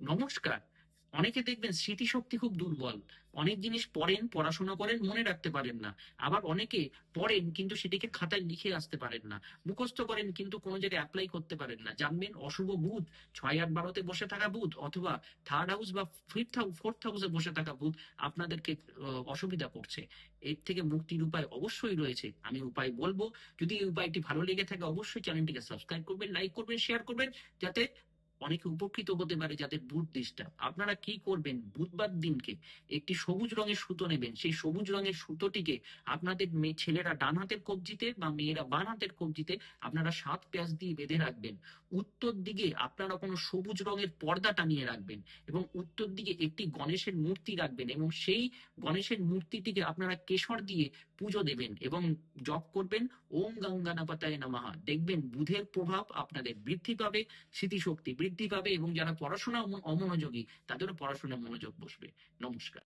নমস্কার। অনেকে দেখবেন স্মৃতিশক্তি খুব দুর্বল। অনেক জিনিস পড়েন, পড়াশোনা করেন, মনে রাখতে পারেন না। আবার অনেকে পড়েন কিন্তু সেটিকে খাতায় লিখে আসতে পারেন না। মুখস্থ করেন কিন্তু কোনো জায়গায় অ্যাপ্লাই করতে পারেন না। জানবেন অশুভ বুধ, 6, 8, 12-তে বসে থাকা বুধ, অথবা থার্ড হাউস বা ফোর্থ হাউসে বসে থাকা বুধ আপনাদেরকে অসুবিধা করছে। এর থেকে মুক্তির উপায় অবশ্যই রয়েছে, আমি উপায় বলবো। যদি এই উপায়টি ভালো লেগে থাকে অবশ্যই চ্যানেলটিকে সাবস্ক্রাইব করবেন, লাইক করবেন, শেয়ার করবেন, যাতে অনেকে উপকৃত হতে পারে যাদের বুধ ডিস্টার্ব। আপনারা কি করবেন, বুধবার দিনকে একটি সবুজ রঙের সুতো নেবেন। সেই সবুজ রঙের সুতোটিকে আপনাদের ছেলেরা ডান হাতের কবজিতে বা মেয়েরা বাম হাতের কবজিতে আপনারা 7 প্যাঁচ দিয়ে বেঁধে রাখবেন। উত্তর দিকে আপনারা কোনো সবুজ রঙের পর্দা টানিয়ে রাখবেন এবং উত্তর দিকে একটি গণেশের মূর্তি রাখবেন, এবং সেই গণেশের মূর্তিটিকে আপনারা কেশর দিয়ে পুজো দেবেন এবং জপ করবেন ওম গঙ্গানাপতায় নমঃ। দেখবেন বুধের প্রভাব আপনাদের বৃদ্ধি পাবে, স্মৃতিশক্তি বৃদ্ধি পাবে, এবং যারা পড়াশোনা অমনোযোগী তাদেরও পড়াশোনায় মনোযোগ বসবে। নমস্কার।